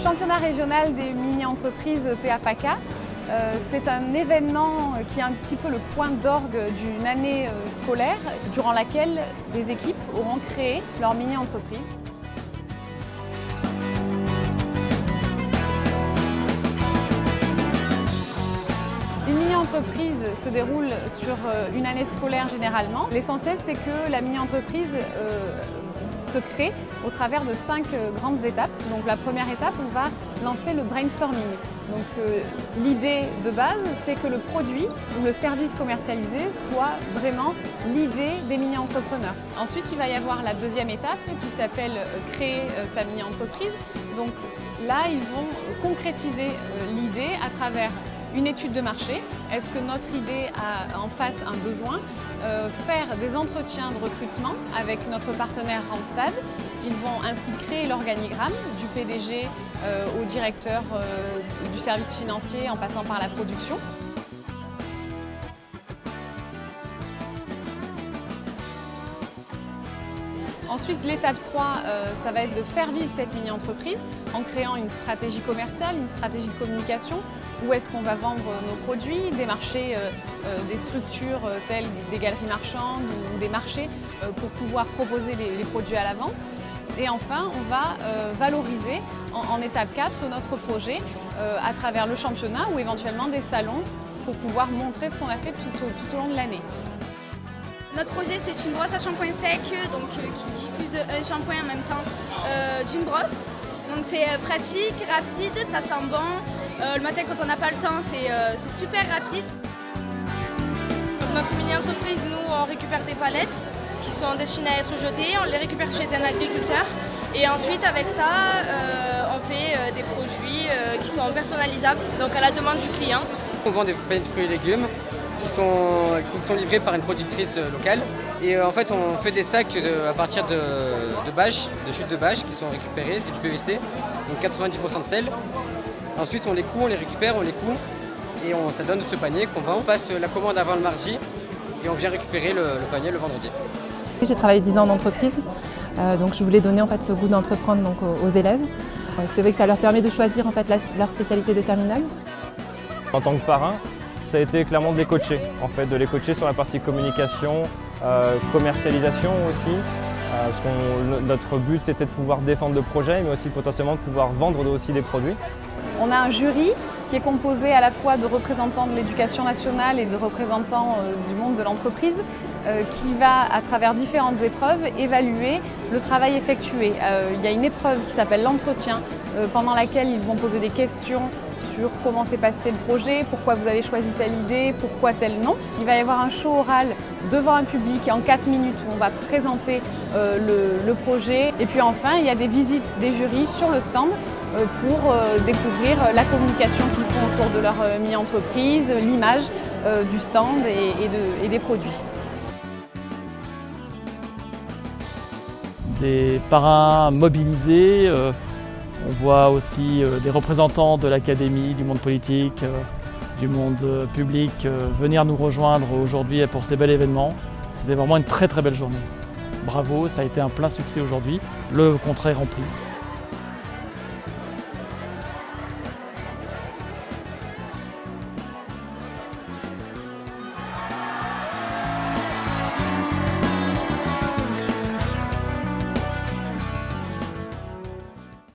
championnat régional des mini-entreprises PA-PACA, c'est un événement qui est un petit peu le point d'orgue d'une année scolaire durant laquelle des équipes auront créé leur mini-entreprise. Une mini-entreprise se déroule sur une année scolaire généralement. L'essentiel, c'est que la mini-entreprise se crée au travers de 5 grandes étapes. Donc la première étape, on va lancer le brainstorming. Donc l'idée de base, c'est que le produit ou le service commercialisé soit vraiment l'idée des mini-entrepreneurs. Ensuite, il va y avoir la deuxième étape qui s'appelle créer sa mini-entreprise. Donc là, ils vont concrétiser l'idée à travers une étude de marché. Est-ce que notre idée a en face un besoin? Faire des entretiens de recrutement avec notre partenaire Randstad. Ils vont ainsi créer l'organigramme du PDG au directeur du service financier en passant par la production. Ensuite, l'étape 3, ça va être de faire vivre cette mini-entreprise en créant une stratégie commerciale, une stratégie de communication. Où est-ce qu'on va vendre nos produits, démarcher des structures telles des galeries marchandes ou des marchés pour pouvoir proposer les produits à la vente. Et enfin, on va valoriser en étape 4 notre projet à travers le championnat ou éventuellement des salons pour pouvoir montrer ce qu'on a fait tout au long de l'année. Notre projet, c'est une brosse à shampoing sec qui diffuse un shampoing en même temps d'une brosse. Donc c'est pratique, rapide, ça sent bon. Le matin, quand on n'a pas le temps, c'est super rapide. Donc, notre mini-entreprise, nous, on récupère des palettes qui sont destinées à être jetées. On les récupère chez un agriculteur. Et ensuite, avec ça, on fait des produits qui sont personnalisables, donc à la demande du client. On vend des paniers de fruits et légumes qui sont livrés par une productrice locale. Et en fait, on fait des sacs à partir de chutes de bâches qui sont récupérées, c'est du PVC, donc 90% de sel. Ensuite, on les coud, on les récupère, on les coud et ça donne ce panier qu'on vend. On passe la commande avant le mardi et on vient récupérer le panier le vendredi. J'ai travaillé 10 ans en entreprise, donc je voulais donner en fait, ce goût d'entreprendre donc, aux élèves. C'est vrai que ça leur permet de choisir en fait, leur spécialité de terminale. En tant que parrain, ça a été clairement de les coacher, en fait, de les coacher sur la partie communication, commercialisation aussi. Parce que notre but c'était de pouvoir défendre le projet, mais aussi potentiellement de pouvoir vendre aussi des produits. On a un jury qui est composé à la fois de représentants de l'éducation nationale et de représentants du monde de l'entreprise qui va, à travers différentes épreuves, évaluer le travail effectué. Il y a une épreuve qui s'appelle l'entretien, pendant laquelle ils vont poser des questions sur comment s'est passé le projet, pourquoi vous avez choisi telle idée, pourquoi tel non. Il va y avoir un show oral devant un public en 4 minutes où on va présenter le projet. Et puis enfin, il y a des visites des jurys sur le stand pour découvrir la communication qu'ils font autour de leur mini-entreprise, l'image du stand et des produits. Des parrains mobilisés, on voit aussi des représentants de l'académie, du monde politique, du monde public venir nous rejoindre aujourd'hui pour ces bel événement. C'était vraiment une très très belle journée. Bravo, ça a été un plein succès aujourd'hui, le contrat est rempli.